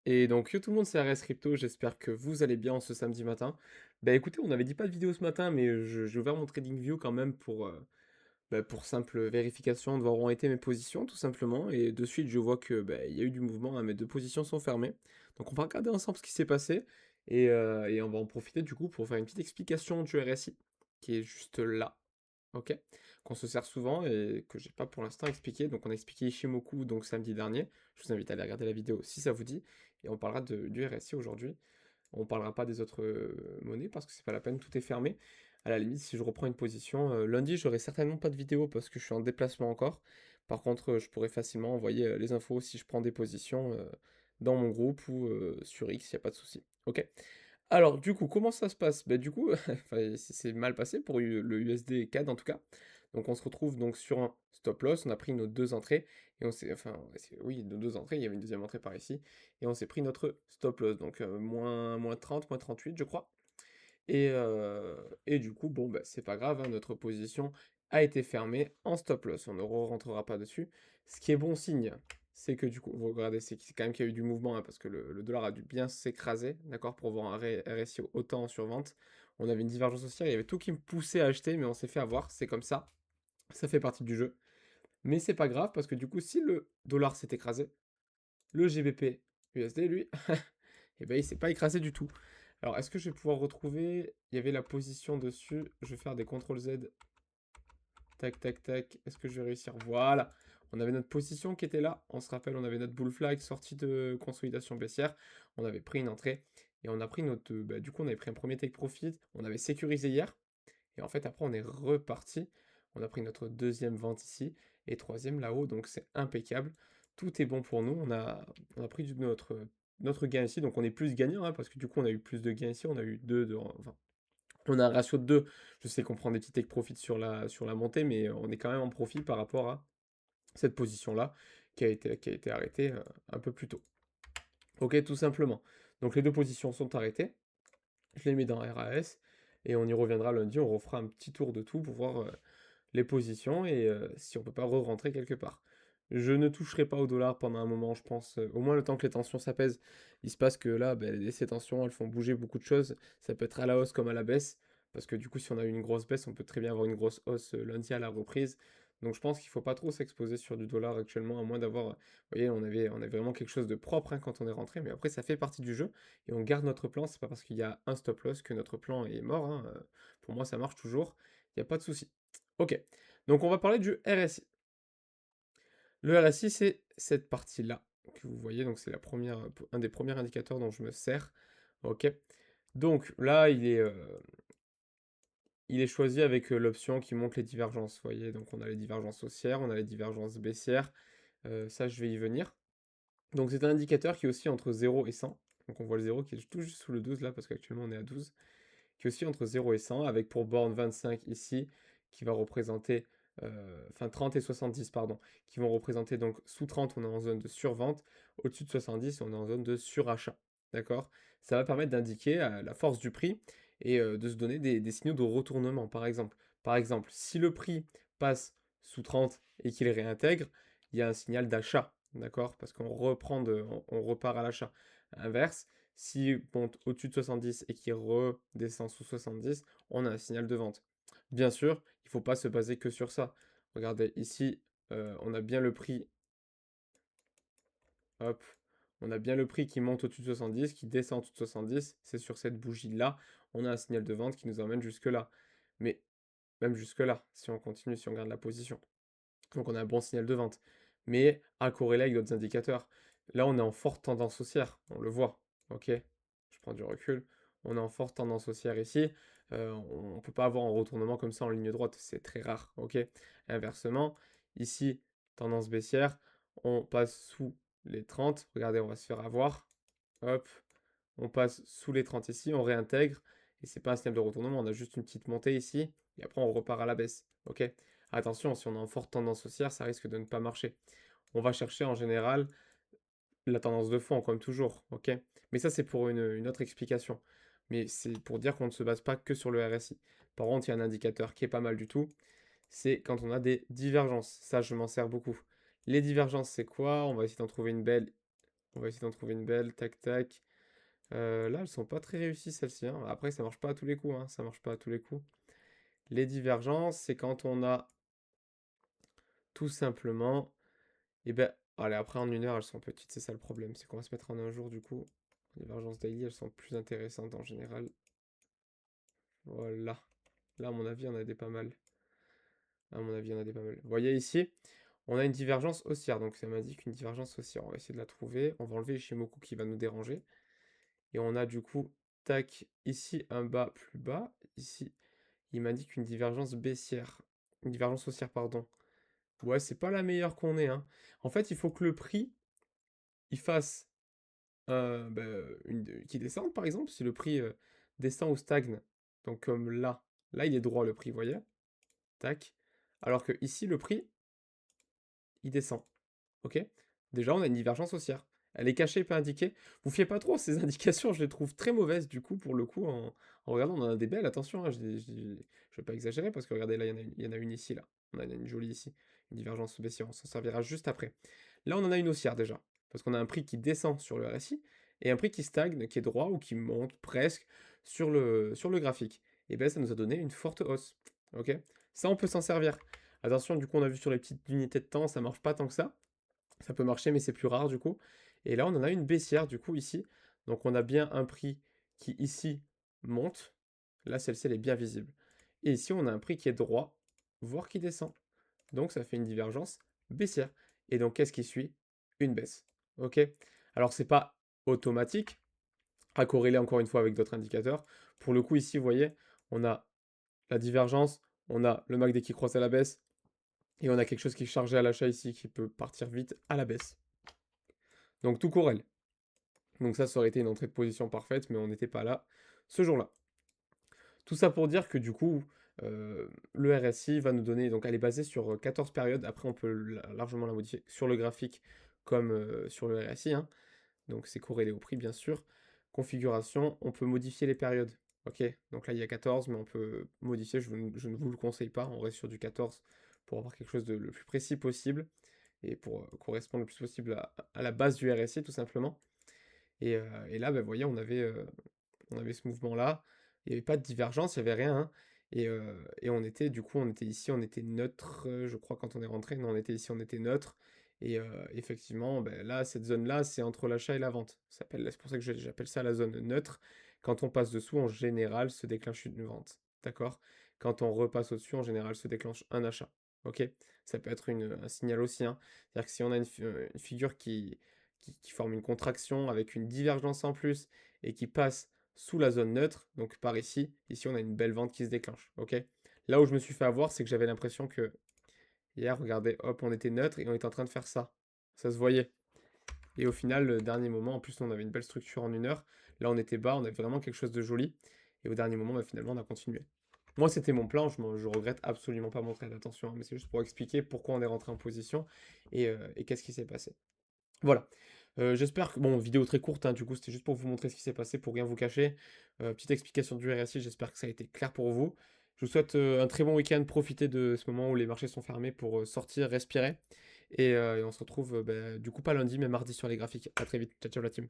Et donc, yo tout le monde, c'est RS Crypto, j'espère que vous allez bien ce samedi matin. Bah écoutez, on n'avait dit pas de vidéo ce matin, mais j'ai ouvert mon TradingView quand même pour simple vérification de voir où ont été mes positions, tout simplement. Et de suite, je vois que il y a eu du mouvement, hein, mes deux positions sont fermées. Donc on va regarder ensemble ce qui s'est passé, et on va en profiter du coup pour faire une petite explication du RSI, qui est juste là. OK, qu'on se sert souvent et que j'ai pas pour l'instant expliqué. Donc on a expliqué Ishimoku donc samedi dernier. Je vous invite à aller regarder la vidéo si ça vous dit. Et on parlera du RSI aujourd'hui. On parlera pas des autres monnaies parce que c'est pas la peine, tout est fermé. À la limite, si je reprends une position, lundi, j'aurai certainement pas de vidéo parce que je suis en déplacement encore. Par contre, je pourrais facilement envoyer les infos si je prends des positions dans mon groupe ou sur X, il n'y a pas de souci. OK. Alors, du coup, comment ça se passe? Bah, du coup, enfin, c'est mal passé pour le USD CAD en tout cas. Donc, on se retrouve donc sur un stop loss. On a pris nos deux entrées et on s'est, enfin, ouais, oui, nos deux entrées. Il y avait une deuxième entrée par ici et on s'est pris notre stop loss. Donc, moins 30, moins 38, je crois. Et du coup, bon, bah, c'est pas grave, hein, notre position a été fermée en stop loss. On ne rentrera pas dessus. Ce qui est bon signe, c'est que du coup, vous regardez, c'est quand même qu'il y a eu du mouvement, hein, parce que le dollar a dû bien s'écraser, d'accord, pour voir un RSI autant en survente. On avait une divergence haussière, il y avait tout qui me poussait à acheter, mais on s'est fait avoir, c'est comme ça fait partie du jeu. Mais c'est pas grave, parce que du coup, si le dollar s'est écrasé, le GBP USD, lui, eh ben, il s'est pas écrasé du tout. Alors, est-ce que je vais pouvoir retrouver? Il y avait la position dessus. Je vais faire des CTRL Z. Tac, tac, tac. Est-ce que je vais réussir? Voilà. On avait notre position qui était là. On se rappelle, on avait notre bull flag sortie de consolidation baissière. On avait pris une entrée. Et on a pris notre. Bah, du coup, on avait pris un premier take profit. On avait sécurisé hier. Et en fait, après, on est reparti. On a pris notre deuxième vente ici. Et troisième là-haut. Donc, c'est impeccable. Tout est bon pour nous. On a pris notre gain ici. Donc, on est plus gagnant, hein, parce que du coup, on a eu plus de gains ici. On a eu enfin, on a un ratio de 2. Je sais qu'on prend des petits take profit sur la montée, mais on est quand même en profit par rapport à cette position-là qui a été arrêtée un peu plus tôt. Ok, tout simplement. Donc les deux positions sont arrêtées. Je les mets dans RAS et on y reviendra lundi. On refera un petit tour de tout pour voir les positions et si on peut pas re-rentrer quelque part. Je ne toucherai pas au dollar pendant un moment, je pense, au moins le temps que les tensions s'apaisent. Il se passe que là, ben, ces tensions, elles font bouger beaucoup de choses. Ça peut être à la hausse comme à la baisse, parce que du coup, si on a eu une grosse baisse, on peut très bien avoir une grosse hausse lundi à la reprise. Donc je pense qu'il ne faut pas trop s'exposer sur du dollar actuellement, à moins d'avoir, vous voyez, on avait vraiment quelque chose de propre hein, quand on est rentré, mais après ça fait partie du jeu et on garde notre plan. C'est pas parce qu'il y a un stop loss que notre plan est mort, hein. Pour moi, ça marche toujours, il n'y a pas de souci. Ok, donc on va parler du RSI. Le RSI, c'est cette partie-là que vous voyez, donc c'est un des premiers indicateurs dont je me sers. Ok, donc là, il est choisi avec l'option qui montre les divergences. Vous voyez, donc on a les divergences haussières, on a les divergences baissières. Ça, je vais y venir. Donc c'est un indicateur qui est aussi entre 0 et 100. Donc on voit le 0 qui est tout juste sous le 12 là, parce qu'actuellement on est à 12. Qui est aussi entre 0 et 100, avec pour borne 25 ici, qui va représenter, enfin 30 et 70, pardon, qui vont représenter donc sous 30, on est en zone de survente, au-dessus de 70, on est en zone de surachat. D'accord? Ça va permettre d'indiquer la force du prix et de se donner des signaux de retournement, par exemple. Par exemple, si le prix passe sous 30 et qu'il réintègre, il y a un signal d'achat, d'accord? Parce qu'on on repart à l'achat. Inverse, s'il monte au-dessus de 70 et qu'il redescend sous 70, on a un signal de vente. Bien sûr, il ne faut pas se baser que sur ça. Regardez, ici, on a bien le prix, hop, on a bien le prix qui monte au-dessus de 70, qui descend en dessous de 70. C'est sur cette bougie-là, on a un signal de vente qui nous emmène jusque-là. Mais même jusque-là, si on continue, si on garde la position. Donc on a un bon signal de vente. Mais à corréler avec d'autres indicateurs. Là, on est en forte tendance haussière, on le voit. Ok, je prends du recul. On est en forte tendance haussière ici. On ne peut pas avoir un retournement comme ça en ligne droite, c'est très rare. Ok. Inversement, ici, tendance baissière, on passe sous les 30. Regardez, on va se faire avoir. Hop, on passe sous les 30 ici, on réintègre. Et c'est pas un signal de retournement, on a juste une petite montée ici. Et après, on repart à la baisse. Ok. Attention, si on est en forte tendance haussière, ça risque de ne pas marcher. On va chercher en général la tendance de fond, comme toujours, ok? Mais ça, c'est pour une autre explication. Mais c'est pour dire qu'on ne se base pas que sur le RSI. Par contre, il y a un indicateur qui est pas mal du tout, c'est quand on a des divergences. Ça, je m'en sers beaucoup. Les divergences, c'est quoi? On va essayer d'en trouver une belle On va essayer d'en trouver une belle, tac tac. Là, elles sont pas très réussies celles-ci, hein. Après, ça marche pas à tous les coups, hein. Ça marche pas à tous les coups. Les divergences, c'est quand on a tout simplement. Et ben, allez, après en 1 heure, elles sont petites, c'est ça le problème. C'est qu'on va se mettre en un jour du coup. Les divergences daily, elles sont plus intéressantes en général. Voilà. Là, à mon avis, on a des pas mal. À mon avis, on a des pas mal. Vous voyez ici, on a une divergence haussière. Donc ça m'indique une divergence haussière. On va essayer de la trouver. On va enlever Ishimoku qui va nous déranger. Et on a du coup, tac, ici un bas plus bas. Ici, il m'indique une divergence baissière. Une divergence haussière, pardon. Ouais, c'est pas la meilleure qu'on ait, hein. En fait, il faut que le prix, il fasse bah, qui descende, par exemple. Si le prix descend ou stagne, donc comme là, il est droit le prix, vous voyez? Tac. Alors que ici, le prix, il descend. OK? Déjà, on a une divergence haussière. Elle est cachée, pas indiquée. Vous fiez pas trop à ces indications, je les trouve très mauvaises, du coup, pour le coup, en regardant, on en a des belles, attention, hein, je vais pas exagérer, parce que regardez, là, il y en a une ici, là. On en a une jolie ici, une divergence baissière, on s'en servira juste après. Là, on en a une haussière, déjà, parce qu'on a un prix qui descend sur le RSI, et un prix qui stagne, qui est droit, ou qui monte presque sur le graphique. Et ben, ça nous a donné une forte hausse. OK? Ça, on peut s'en servir. Attention, du coup, on a vu sur les petites unités de temps, ça marche pas tant que ça. Ça peut marcher, mais c'est plus rare du coup. Et là, on en a une baissière du coup ici. Donc on a bien un prix qui ici monte. Là, celle-ci, elle est bien visible. Et ici, on a un prix qui est droit, voire qui descend. Donc ça fait une divergence baissière. Et donc, qu'est-ce qui suit? Une baisse. OK? Alors, c'est pas automatique, à corréler encore une fois avec d'autres indicateurs. Pour le coup, ici, vous voyez, on a la divergence, on a le MACD qui croise à la baisse, et on a quelque chose qui est chargé à l'achat ici qui peut partir vite à la baisse. Donc tout corrèle. Donc ça aurait été une entrée de position parfaite, mais on n'était pas là ce jour-là. Tout ça pour dire que du coup, le RSI va nous donner, donc elle est basée sur 14 périodes, après on peut largement la modifier sur le graphique comme sur le RSI, hein. Donc c'est corrélé au prix bien sûr. Configuration, on peut modifier les périodes. Ok, donc là il y a 14, mais on peut modifier, je ne vous le conseille pas, on reste sur du 14 pour avoir quelque chose de le plus précis possible et pour correspondre le plus possible à la base du RSI tout simplement. Et là, bah, vous voyez, on avait ce mouvement-là. Il n'y avait pas de divergence, il n'y avait rien, hein. Et on était, du coup, on était ici, on était neutre, je crois, quand on est rentré. Non, on était ici, on était neutre. Effectivement, ben là, cette zone-là, c'est entre l'achat et la vente. C'est pour ça que j'appelle ça la zone neutre. Quand on passe dessous, en général, se déclenche une vente. D'accord? Quand on repasse au-dessus, en général, se déclenche un achat. Ok? Ça peut être un signal aussi, hein. C'est-à-dire que si on a une figure qui forme une contraction avec une divergence en plus et qui passe sous la zone neutre, donc par ici on a une belle vente qui se déclenche, ok? Là où je me suis fait avoir, c'est que j'avais l'impression que hier, regardez, hop, on était neutre et on était en train de faire ça se voyait. Et au final, le dernier moment, en plus on avait une belle structure en 1 heure, là on était bas, on avait vraiment quelque chose de joli, et au dernier moment, bah, finalement on a continué. Moi c'était mon plan, je regrette absolument pas mon trade, attention, hein, mais c'est juste pour expliquer pourquoi on est rentré en position et qu'est-ce qui s'est passé. Voilà. J'espère que bon, vidéo très courte, hein, du coup, c'était juste pour vous montrer ce qui s'est passé, pour rien vous cacher. Petite explication du RSI, j'espère que ça a été clair pour vous. Je vous souhaite un très bon week-end, profitez de ce moment où les marchés sont fermés pour sortir, respirer. Et on se retrouve, bah, du coup, pas lundi, mais mardi sur les graphiques. À très vite. Ciao, ciao la team.